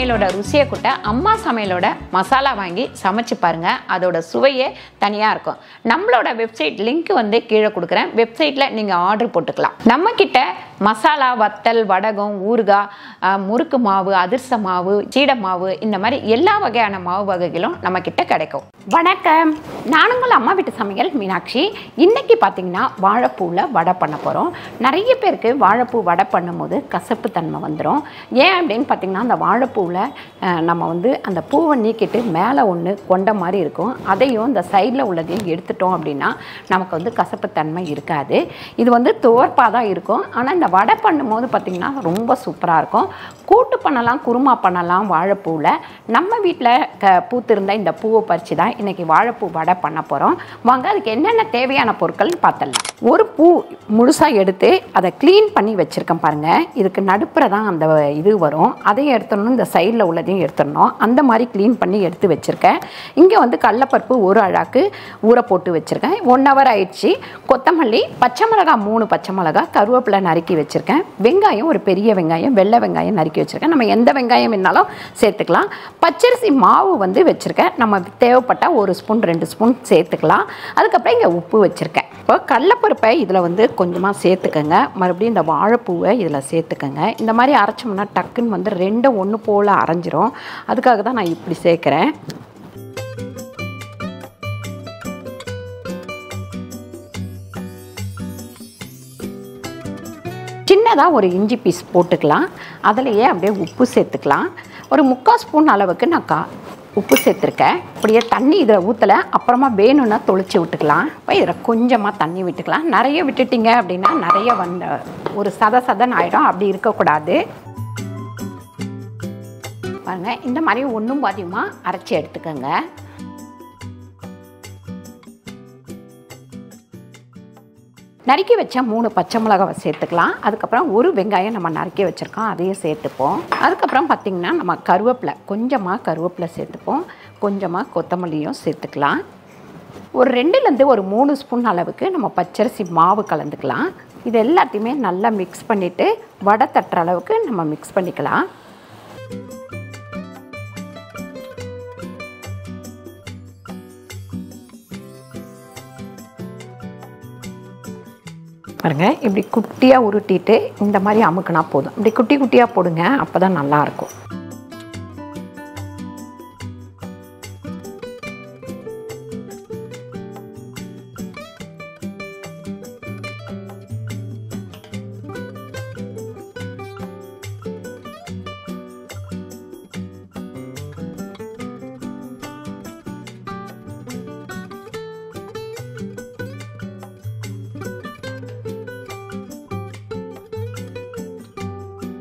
சமையலோட ருசியை கூட்ட அம்மா சமையலோட மசாலா வாங்கி சமைச்சு பாருங்க. அதோட சுவையே தனியாக இருக்கும். நம்மளோட வெப்சைட் லிங்க் வந்து கீழே கொடுக்குறேன். வெப்சைட்டில் நீங்கள் ஆர்டர் போட்டுக்கலாம். நம்மக்கிட்ட மசாலா, வத்தல், வடகம், ஊறுகாய், முறுக்கு மாவு, அதிர்ச மாவு, சீடை மாவு, இந்த மாதிரி எல்லா வகையான மாவு வகைகளும் நம்மக்கிட்ட கிடைக்கும். வணக்கம், நான் உங்கள் அம்மா வீட்டு சமையல் மீனாட்சி. இன்றைக்கி பார்த்தீங்கன்னா வாழைப்பூவில் வடை பண்ண போகிறோம். நிறைய பேருக்கு வாழைப்பூ வடை பண்ணும்போது கசப்பு தன்மை வந்துடும். ஏன் அப்படின்னு பார்த்தீங்கன்னா, அந்த வாழைப்பூவில் நம்ம வந்து அந்த பூவை நீக்கிட்டு மேலே ஒன்று கொண்ட மாதிரி இருக்கும். அதையும் இந்த சைடில் உள்ளதையும் எடுத்துட்டோம் அப்படின்னா நமக்கு வந்து கசப்பு தன்மை இருக்காது. இது வந்து துவர்ப்பாக தான் இருக்கும். ஆனால் இந்த வடை பண்ணும்போது பார்த்திங்கன்னா ரொம்ப சூப்பராக இருக்கும். கூட்டு பண்ணலாம், குருமா பண்ணலாம். வாழைப்பூவில் நம்ம வீட்டில் பூத்திருந்த இந்த பூவை பறித்து தான் இன்றைக்கி வாழைப்பூ வடை பண்ண போகிறோம். வாங்க, அதுக்கு என்னென்ன தேவையான பொருட்கள்னு பார்த்துடலாம். ஒரு பூ முழுசாக எடுத்து அதை க்ளீன் பண்ணி வச்சுருக்கேன் பாருங்கள். இதுக்கு நடுப்புற தான் அந்த இது வரும். அதையும் எடுத்துடணும், இந்த சைடில் உள்ளதையும் எடுத்துடணும். அந்த மாதிரி க்ளீன் பண்ணி எடுத்து வச்சுருக்கேன். இங்கே வந்து கடலைப்பருப்பு ஒரு அழாக்கு ஊற போட்டு வச்சுருக்கேன். 1 hour ஆயிடுச்சு. கொத்தமல்லி, பச்சை மிளகாய் 3 பச்சை மிளகாய், கருவேப்பிலை நறுக்கி வச்சுருக்கேன். வெங்காயம், ஒரு பெரிய வெங்காயம், வெள்ளை வெங்காயம் நறுக்கி வச்சுருக்கேன். நம்ம எந்த வெங்காயம் வேணாலும் சேர்த்துக்கலாம். பச்சரிசி மாவு வந்து வச்சுருக்கேன். நம்ம தேவைப்பட்டால் 1 ஸ்பூன் 2 ஸ்பூன் சேர்த்துக்கலாம். அதுக்கப்புறம் இங்கே உப்பு வச்சுருக்கேன். இப்போ கடலைப்பருப்பை இதில் வந்து கொஞ்சமாக சேர்த்துக்கங்க. மறுபடியும் இந்த வாழைப்பூவை இதில் சேர்த்துக்கங்க. இந்த மாதிரி அரைச்சோம்னா டக்குன்னு வந்து 2 ஒன்று போல் அரைஞ்சிரும். அதுக்காக தான் நான் இப்படி சேர்க்குறேன். சின்னதாக ஒரு இஞ்சி பீஸ் போட்டுக்கலாம். அதிலையே அப்படியே உப்பு சேர்த்துக்கலாம். ஒரு 3/4 ஸ்பூன் அளவுக்கு நான் உப்பு சேர்த்துருக்கேன். அப்படியே தண்ணி இதில் ஊற்றலை, அப்புறமா வேணும்னா தொளிச்சு விட்டுக்கலாம். இப்போ இதில் கொஞ்சமாக தண்ணி விட்டுக்கலாம். நிறைய விட்டுட்டிங்க அப்படின்னா நிறைய வந்து ஒரு சதன்னு ஆகிடும். அப்படி இருக்கக்கூடாது. பாருங்கள், இந்த மாதிரி ஒன்றும் பாதியமாக அரைச்சி எடுத்துக்கோங்க. நறுக்கி வச்ச 3 பச்சை மிளகாவை சேர்த்துக்கலாம். அதுக்கப்புறம் ஒரு வெங்காயம் நம்ம நறுக்கி வச்சுருக்கோம், அதையும் சேர்த்துப்போம். அதுக்கப்புறம் பார்த்திங்கன்னா நம்ம கருவேப்பிலை, கொஞ்சமாக கருவேப்பிலை சேர்த்துப்போம். கொஞ்சமாக கொத்தமல்லியும் சேர்த்துக்கலாம். ஒரு 2லேருந்து ஒரு 3 ஸ்பூன் அளவுக்கு நம்ம பச்சரிசி மாவு கலந்துக்கலாம். இது எல்லாத்தையுமே நல்லா மிக்ஸ் பண்ணிவிட்டு வடை தட்டுற அளவுக்கு நம்ம மிக்ஸ் பண்ணிக்கலாம். பாருங்கள், இப்படி குட்டியாக உருட்டிட்டு இந்த மாதிரி அமுக்குனா போதும். இப்படி குட்டி குட்டியாக போடுங்க, அப்போ தான் நல்லாயிருக்கும்.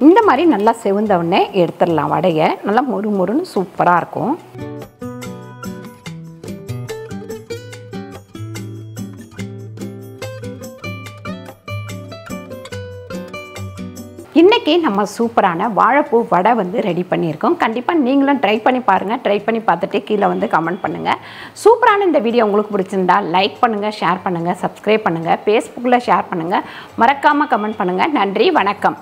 இந்த மாதிரி நல்லா செவந்த உடனே எடுத்துடலாம். வடையை நல்லா மொறு மொறுன்னு சூப்பராக இருக்கும். இன்றைக்கி நம்ம சூப்பரான வாழைப்பூ வடை வந்து ரெடி பண்ணியிருக்கோம். கண்டிப்பாக நீங்களும் ட்ரை பண்ணி பாருங்கள். ட்ரை பண்ணி பார்த்துட்டு கீழே வந்து கமெண்ட் பண்ணுங்கள். சூப்பரான இந்த வீடியோ உங்களுக்கு பிடிச்சிருந்தா லைக் பண்ணுங்கள், ஷேர் பண்ணுங்கள், சப்ஸ்கிரைப் பண்ணுங்கள், ஃபேஸ்புக்கில் ஷேர் பண்ணுங்கள், மறக்காமல் கமெண்ட் பண்ணுங்கள். நன்றி, வணக்கம்.